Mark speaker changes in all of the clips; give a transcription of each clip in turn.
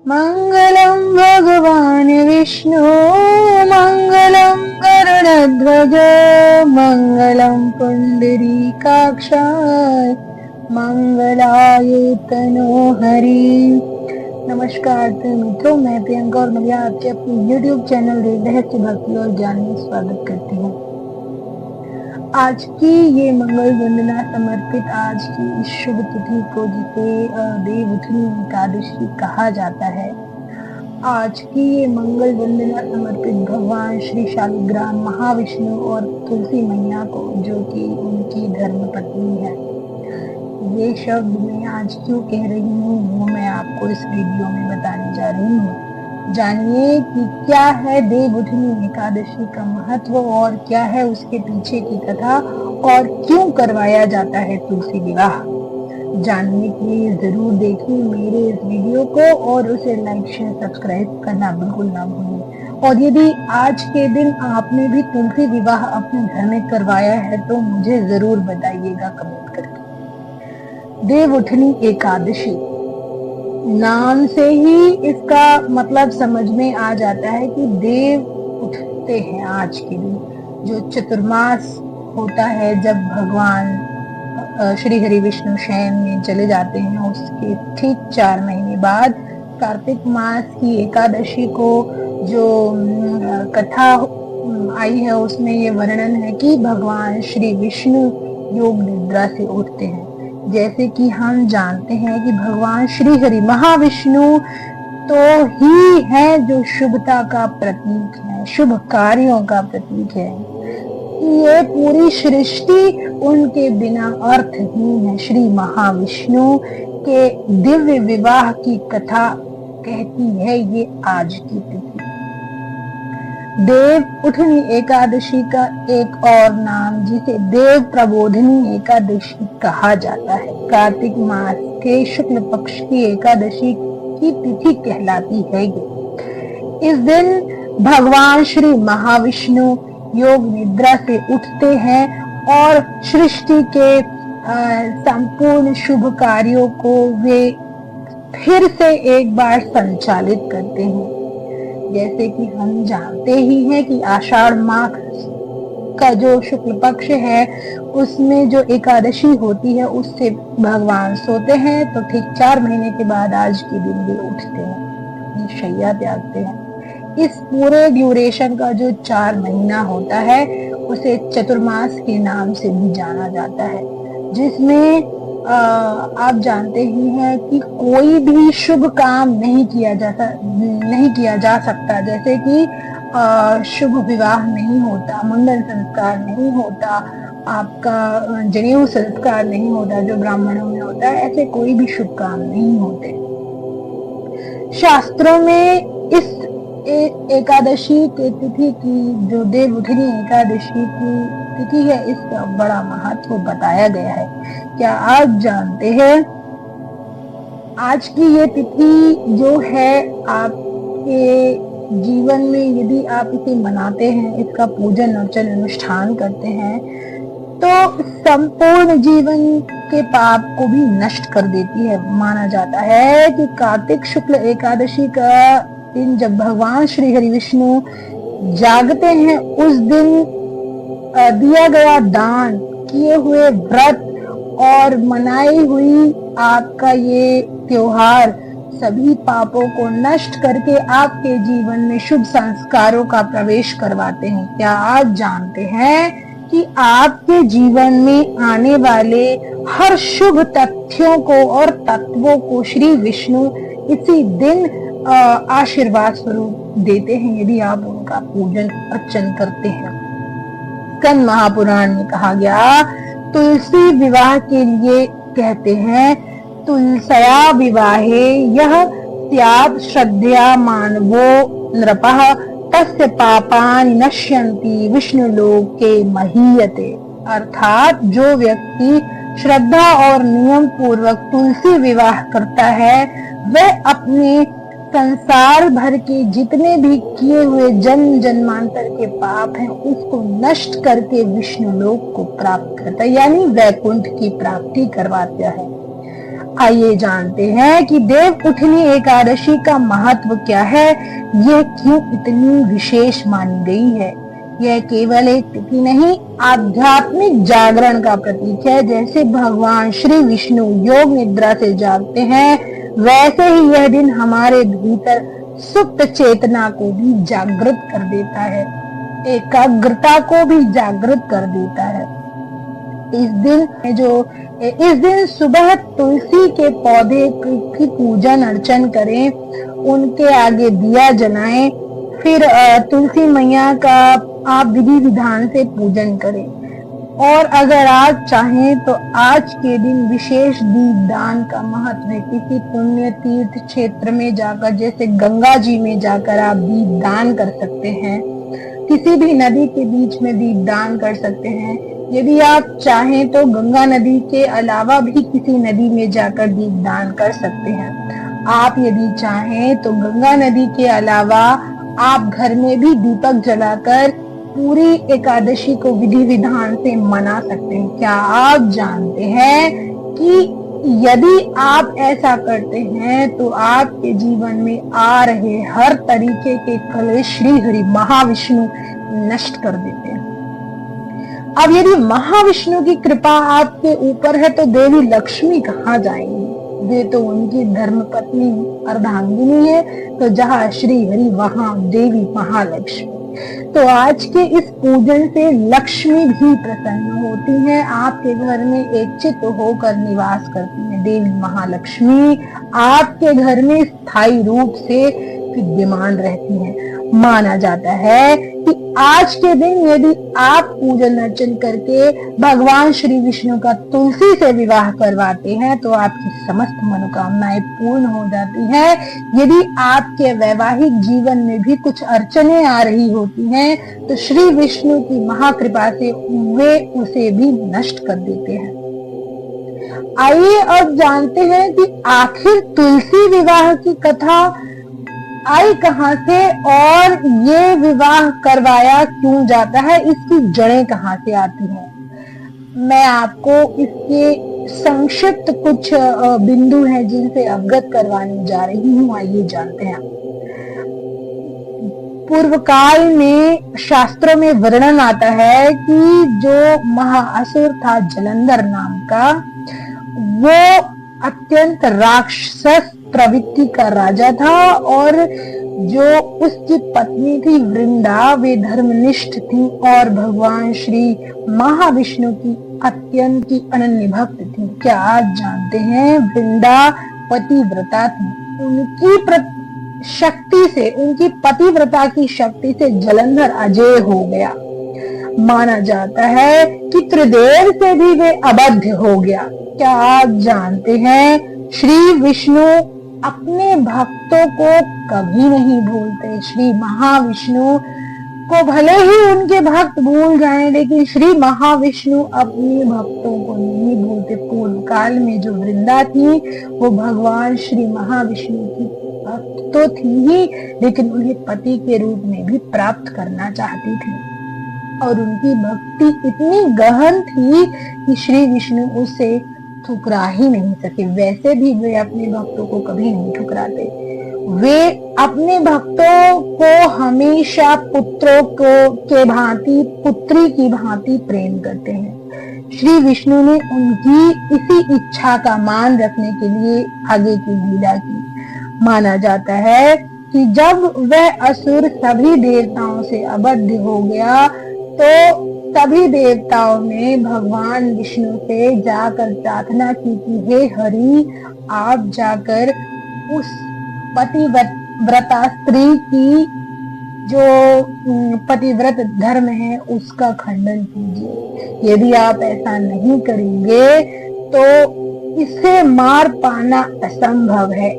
Speaker 1: मंगलम भगवान विष्णु मंगलम गरुड़ध्वज मंगलम पुंडरीकाक्षाय मंगलाय तनो हरि। नमस्कार मित्रों, मैं प्रियंका और मैं आपके अपने YouTube चैनल रहस्य भक्ति और ज्ञान में स्वागत करती हूँ। आज की ये मंगल वंदना समर्पित आज की इस शुभ तिथि को, जिसे देवउठनी एकादशी कहा जाता है, आज की ये मंगल वंदना समर्पित भगवान श्री शालिग्राम महाविष्णु और तुलसी मैया को, जो कि उनकी धर्म पत्नी है। ये शब्द मैं आज क्यों कह रही हूँ वो मैं आपको इस वीडियो में बताने जा रही हूँ। जानिए कि क्या है देवउठनी एकादशी का महत्व और क्या है उसके पीछे की कथा और क्यों करवाया जाता है तुलसी विवाह। जानने के लिए जरूर देखिए मेरे इस वीडियो को और उसे लाइक शेयर सब्सक्राइब करना बिल्कुल ना भूलें। और यदि आज के दिन आपने भी तुलसी विवाह अपने घर में करवाया है तो मुझे जरूर बताइएगा कमेंट करके। देवउठनी एकादशी नाम से ही इसका मतलब समझ में आ जाता है कि देव उठते हैं आज के दिन। जो चतुर्मास होता है, जब भगवान श्री हरि विष्णु शयन में चले जाते हैं, उसके ठीक 4 महीने बाद कार्तिक मास की एकादशी को जो कथा आई है उसमें ये वर्णन है कि भगवान श्री विष्णु योग निद्रा से उठते हैं। जैसे कि हम जानते हैं कि भगवान श्री हरि महाविष्णु तो ही है जो शुभता का प्रतीक है, शुभ कार्यों का प्रतीक है। ये पूरी सृष्टि उनके बिना अर्थहीन है। श्री महाविष्णु के दिव्य विवाह की कथा कहती है ये आज की तिथि। देव उठनी एकादशी का एक और नाम, जिसे देव प्रबोधिनी एकादशी कहा जाता है, कार्तिक मास के शुक्ल पक्ष की एकादशी की तिथि कहलाती है। इस दिन भगवान श्री महाविष्णु योग निद्रा से उठते हैं और सृष्टि के संपूर्ण शुभ कार्यों को वे फिर से एक बार संचालित करते हैं। जैसे कि हम जानते ही हैं कि आषाढ़ मास का जो शुक्ल पक्ष है उसमें जो एकादशी होती है उससे भगवान सोते हैं, तो ठीक 4 महीने के बाद आज के दिन वे उठते हैं, अपनी शैया त्यागते हैं। इस पूरे ड्यूरेशन का जो 4 महीना होता है उसे चतुर्मास के नाम से भी जाना जाता है, जिसमें आप जानते ही हैं कि कोई भी शुभ काम नहीं किया जा सकता। जैसे कि शुभ विवाह नहीं होता, मंगल संस्कार नहीं होता, आपका जनेऊ संस्कार नहीं होता जो ब्राह्मणों में होता है, ऐसे कोई भी शुभ काम नहीं होते। शास्त्रों में इस एकादशी के तिथि की, जो देवउठनी एकादशी की तिथि है, इसका बड़ा महत्व बताया गया है। क्या आप जानते हैं आज की ये तिथि जो है आपके जीवन में, यदि आप इसे मनाते हैं, इसका पूजन अर्चन अनुष्ठान करते हैं, तो संपूर्ण जीवन के पाप को भी नष्ट कर देती है। माना जाता है कि कार्तिक शुक्ल एकादशी का दिन जब भगवान श्री हरि विष्णु जागते हैं, उस दिन दिया गया दान, किए हुए व्रत और मनाई हुई आपका ये त्योहार सभी पापों को नष्ट करके आपके जीवन में शुभ संस्कारों का प्रवेश करवाते हैं। क्या आप जानते हैं कि आपके जीवन में आने वाले हर शुभ तथ्यों को और तत्वों को श्री विष्णु इसी दिन आशीर्वाद स्वरूप देते हैं, यदि आप उनका पूजन अर्चन करते हैं। स्कंद महापुराण में कहा गया, तुलसी विवाह के लिए कहते हैं, तुलसया विवाहे यह स्यात् श्रद्धया मानवो नृपः तस्य पापानि नश्यन्ति विष्णुलोके महीयते। अर्थात जो व्यक्ति श्रद्धा और नियम पूर्वक तुलसी विवाह करता है, वह अपने संसार भर के जितने भी किए हुए जन्म जन्मांतर के पाप हैं उसको नष्ट करके विष्णु लोक को प्राप्त करता है, यानी वैकुंठ की प्राप्ति करवाता है। आइए जानते हैं कि देव उठनी एकादशी का महत्व क्या है, यह क्यों इतनी विशेष मानी गई है। यह केवल एक तिथि नहीं, आध्यात्मिक जागरण का प्रतीक है। जैसे भगवान श्री विष्णु योग निद्रा से जागते हैं, वैसे ही यह दिन हमारे भीतर सुप्त चेतना को भी जागृत कर देता है, एकाग्रता को भी जागृत कर देता है। इस दिन सुबह तुलसी के पौधे की पूजन अर्चन करें, उनके आगे दिया जलाएं, फिर तुलसी मैया का आप विधि विधान से पूजन करें। और अगर आप चाहें तो आज के दिन विशेष दीपदान का महत्व है। किसी पुण्य तीर्थ क्षेत्र में जाकर, जैसे गंगा जी में जाकर आप दीपदान कर सकते हैं, किसी भी नदी के बीच में दीपदान कर सकते हैं। यदि आप चाहें तो गंगा नदी के अलावा भी किसी नदी में जाकर दीपदान कर सकते हैं। आप यदि चाहें तो गंगा नदी के अलावा आप घर में भी दीपक जलाकर पूरी एकादशी को विधि विधान से मना सकते हैं। क्या आप जानते हैं कि यदि आप ऐसा करते हैं तो आपके जीवन में आ रहे हर तरीके के कलेश श्री हरि महाविष्णु नष्ट कर देते हैं। अब यदि महाविष्णु की कृपा आपके ऊपर है तो देवी लक्ष्मी कहाँ जाएंगी। वे तो उनकी धर्म पत्नी अर्धांगिनी है, तो जहाँ श्री हरि वहां देवी महालक्ष्मी। तो आज के इस पूजन से लक्ष्मी भी प्रसन्न होती है, आपके घर में एक चित्त होकर निवास करती है। देवी महालक्ष्मी आपके घर में स्थायी रूप से विद्यमान रहती हैं। माना जाता है कि आज के दिन यदि आप पूजन अर्चन करके भगवान श्री विष्णु का तुलसी से विवाह करवाते हैं तो आपकी समस्त मनोकामनाएं पूर्ण हो जाती हैं। यदि आपके वैवाहिक जीवन में भी कुछ अड़चने आ रही होती हैं तो श्री विष्णु की महाकृपा से वे उसे भी नष्ट कर देते हैं। आइए अब जानते हैं कि आखिर तुलसी विवाह की कथा आई कहां से और ये विवाह करवाया क्यों जाता है, इसकी जड़ें कहां से आती हैं। मैं आपको इसके संक्षिप्त कुछ बिंदु हैं जिनसे अवगत करवाने जा रही हूँ। आइए जानते हैं। पूर्व काल में शास्त्रों में वर्णन आता है कि जो महाअसुर था जलंधर नाम का, वो अत्यंत राक्षस प्रवृत्ति का राजा था और जो उसकी पत्नी थी वृंदा, वे धर्मनिष्ठ थी और भगवान श्री महाविष्णु की अत्यंत की अनन्य भक्त थी। क्या आप जानते हैं वृंदा पतिव्रता थी। उनकी शक्ति से, उनकी पतिव्रता की शक्ति से जलंधर अजय हो गया। माना जाता है कि त्रिदेव से भी वे अबद्ध हो गया। क्या आप जानते हैं श्री विष्णु अपने भक्तों को कभी नहीं भूलते। श्री महाविष्णु को भले ही उनके भक्त भूल जाएं, लेकिन श्री महाविष्णु अपने भक्तों को नहीं भूलते। पूर्व काल में जो वृंदा थी वो भगवान श्री महाविष्णु की भक्त तो थी ही, लेकिन उन्हें पति के रूप में भी प्राप्त करना चाहती थी और उनकी भक्ति इतनी गहन थी कि श्री विष्णु उसे ठुकरा ही नहीं सके। वैसे भी वे अपने भक्तों को कभी नहीं ठुकराते। वे अपने भक्तों को हमेशा पुत्रों को के भांति, पुत्री की भांति प्रेम करते हैं। श्री विष्णु ने उनकी इसी इच्छा का मान रखने के लिए आगे की लीला की। माना जाता है कि जब वह असुर सभी देवताओं से अबद्ध हो गया तो सभी देवताओं ने भगवान विष्णु से जाकर प्रार्थना की कि हे हरि, आप जाकर उस पतिव्रता स्त्री की जो पतिव्रत धर्म है उसका खंडन कीजिए। यदि आप ऐसा नहीं करेंगे तो इसे मार पाना असंभव है।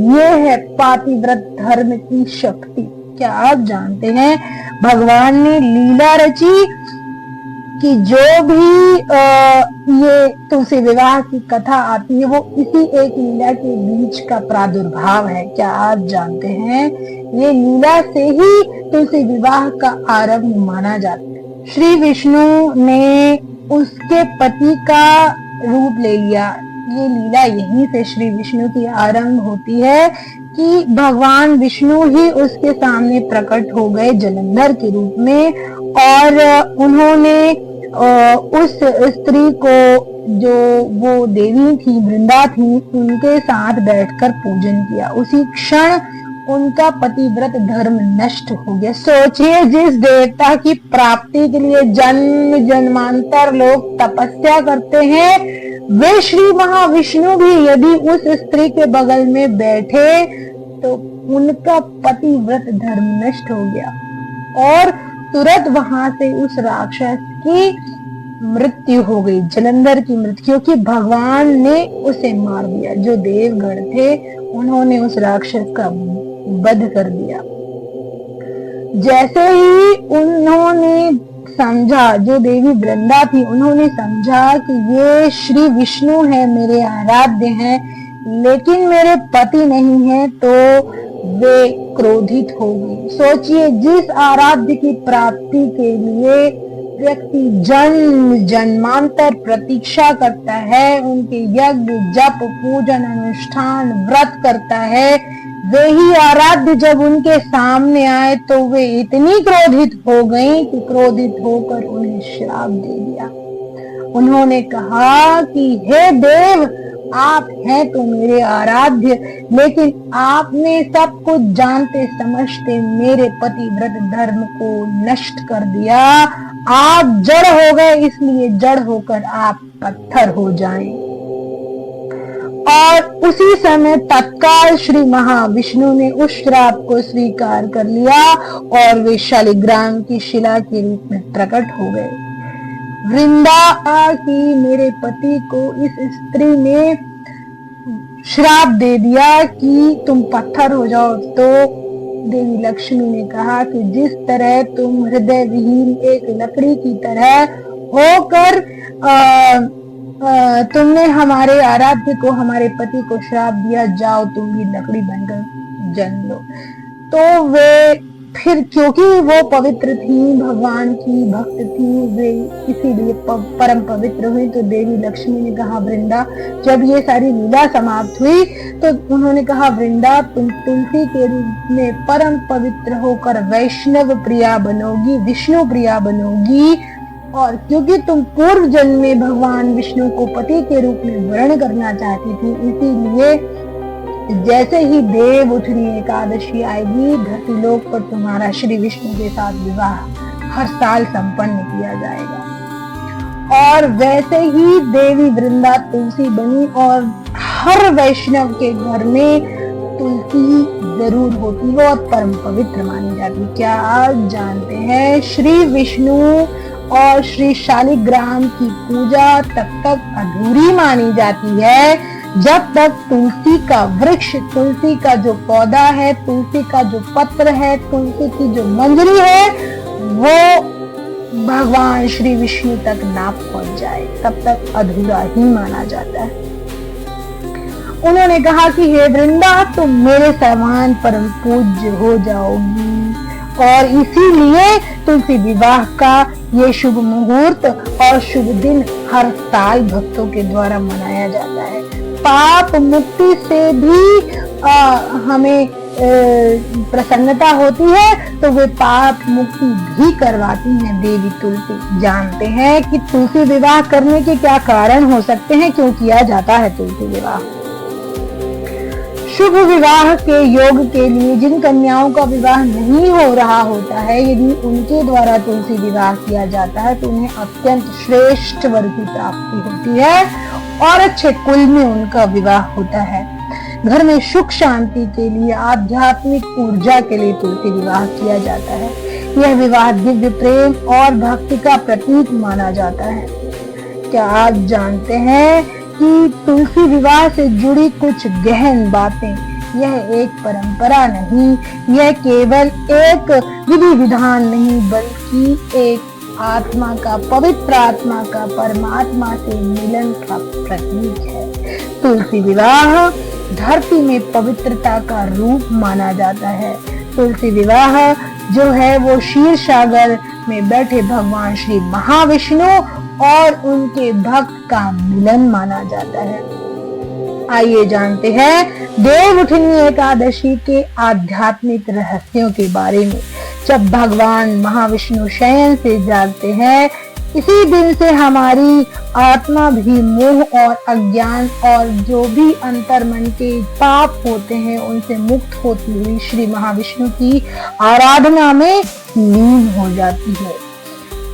Speaker 1: ये है पतिव्रत धर्म की शक्ति। क्या आप जानते हैं भगवान ने लीला रची कि जो भी ये तुलसी विवाह की कथा आती है वो इसी एक लीला के बीच का प्रादुर्भाव है। क्या आप जानते हैं ये लीला से ही तुलसी विवाह का आरंभ माना जाता है। श्री विष्णु ने उसके पति का रूप ले लिया। ये लीला यहीं से श्री विष्णु की आरंभ होती है कि भगवान विष्णु ही उसके सामने प्रकट हो गए जलंधर के रूप में, और उन्होंने उस स्त्री को, जो वो देवी थी, वृंदा थी, उनके साथ बैठकर पूजन किया। उसी क्षण उनका पतिव्रत धर्म नष्ट हो गया। सोचिए, जिस देवता की प्राप्ति के लिए जन्म जन्मांतर लोग तपस्या करते हैं, वे श्री महाविष्णु भी यदि उस स्त्री के बगल में बैठे तो उनका पतिव्रत धर्म नष्ट हो गया और तुरंत वहां से उस राक्षस की मृत्यु हो गई, जलंधर की मृत्यु, क्योंकि भगवान ने उसे मार दिया। जो देवगण थे उन्होंने उस राक्षस का वध कर दिया। जैसे ही उन्होंने समझा, जो देवी वृंदा थी, उन्होंने समझा कि ये श्री विष्णु है, मेरे आराध्य हैं, लेकिन मेरे पति नहीं है, तो वे क्रोधित हो गई। सोचिए, जिस आराध्य की प्राप्ति के लिए व्यक्ति जन्म जन्मांतर प्रतीक्षा करता है, उनके यज्ञ जप पूजन अनुष्ठान व्रत करता है, वही आराध्य जब उनके सामने आए तो वे इतनी क्रोधित हो गई कि क्रोधित होकर उन्हें श्राप दे दिया। उन्होंने कहा कि हे देव, आप हैं तो मेरे आराध्य, लेकिन आपने सब कुछ जानते समझते मेरे पतिव्रत धर्म को नष्ट कर दिया। आप जड़ हो गए, इसलिए जड़ होकर आप पत्थर हो जाएं। और उसी समय तत्काल श्री महाविष्णु ने उस श्राप को स्वीकार कर लिया और वे शालिग्राम की शिला के रूप में प्रकट हो गए। वृंदा की मेरे पति को इस स्त्री ने श्राप दे दिया कि तुम पत्थर हो जाओ। तो देवी लक्ष्मी ने कहा कि जिस तरह तुम हृदय विहीन एक लकड़ी की तरह होकर तुमने हमारे आराध्य को, हमारे पति को श्राप दिया, जाओ तुम भी लकड़ी बनकर जन्म लो। तो वे फिर, क्योंकि वो पवित्र थी, भगवान की भक्त थी, वे इसीलिए परम पवित्र हुई। तो देवी लक्ष्मी ने कहा, वृंदा, जब ये सारी लीला समाप्त हुई तो उन्होंने कहा, वृंदा, तुम तुलसी के रूप में परम पवित्र होकर वैष्णव प्रिया बनोगी, विष्णु प्रिया बनोगी। और क्योंकि तुम पूर्व जन्म में भगवान विष्णु को पति के रूप में वर्ण करना चाहती थी, इसीलिए जैसे ही देव उठनी एकादशी आएगी, धरती लोक पर तुम्हारा श्री विष्णु के साथ विवाह हर साल संपन्न किया जाएगा। और वैसे ही देवी वृंदा तुलसी बनी और हर वैष्णव के घर में तुलसी जरूर होती है और परम पवित्र मानी जाती है। क्या आप जानते हैं, श्री विष्णु और श्री शालिग्राम की पूजा तब तक अधूरी मानी जाती है जब तक तुलसी का वृक्ष, तुलसी का जो पौधा है, तुलसी का जो पत्र है, तुलसी की जो मंजरी है, वो भगवान श्री विष्णु तक ना पहुंच जाए, तब तक अधूरा ही माना जाता है। उन्होंने कहा कि हे वृंदा, तुम मेरे समान परम पूज्य हो जाओगी, और इसीलिए तुलसी विवाह का ये शुभ मुहूर्त और शुभ दिन हर साल भक्तों के द्वारा मनाया जाता है। पाप मुक्ति से भी हमें प्रसन्नता होती है, तो वे पाप मुक्ति भी करवाती हैं देवी तुलसी। जानते हैं कि तुलसी विवाह करने के क्या कारण हो सकते हैं, क्यों किया जाता है तुलसी विवाह? शुभ विवाह के योग के लिए जिन कन्याओं का विवाह नहीं हो रहा होता है, यदि उनके द्वारा तुलसी विवाह किया जाता है तो उन्हें अत्यंत श्रेष्ठ वर की प्राप्ति होती है और अच्छे कुल में उनका विवाह होता है। घर में सुख शांति के लिए, आध्यात्मिक ऊर्जा के लिए तुलसी विवाह किया जाता है। यह विवाह दिव्य प्रेम और भक्ति का प्रतीक माना जाता है। क्या आप जानते हैं कि तुलसी विवाह से जुड़ी कुछ गहन बातें, यह एक परंपरा नहीं, यह केवल एक विधि विधान नहीं, बल्कि एक आत्मा का, पवित्र आत्मा का परमात्मा से मिलन का प्रतीक है। तुलसी विवाह धरती में पवित्रता का रूप माना जाता है। तुलसी विवाह जो है वो क्षीर सागर में बैठे भगवान श्री महाविष्णु और उनके भक्त का मिलन माना जाता है। आइए जानते हैं देवउठनी एकादशी के आध्यात्मिक रहस्यों के बारे में। जब भगवान महाविष्णु शयन से जागते हैं, इसी दिन से हमारी आत्मा भी मोह और अज्ञान और जो भी अंतर्मन के पाप होते हैं उनसे मुक्त होती हुई श्री महाविष्णु की आराधना में लीन हो जाती है।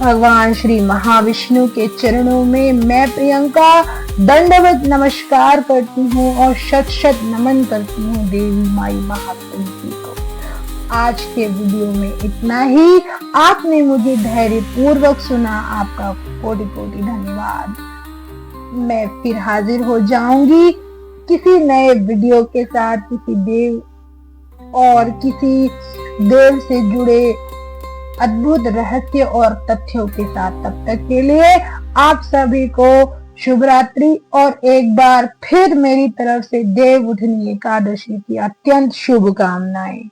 Speaker 1: भगवान श्री महाविष्णु के चरणों में मैं प्रियंका दंडवत नमस्कार करती हूँ और शत शत नमन करती हूँ देवी माई महात्मा जी को। आज के वीडियो में इतना ही। आपने मुझे धैर्य पूर्वक सुना, आपका कोटि कोटि धन्यवाद। मैं फिर हाजिर हो जाऊंगी किसी नए वीडियो के साथ, किसी देव और किसी देव से जुड़े अद्भुत रहस्य और तथ्यों के साथ। तब तक के लिए आप सभी को शुभ रात्रि और एक बार फिर मेरी तरफ से देवउठनी एकादशी की अत्यंत शुभकामनाएं।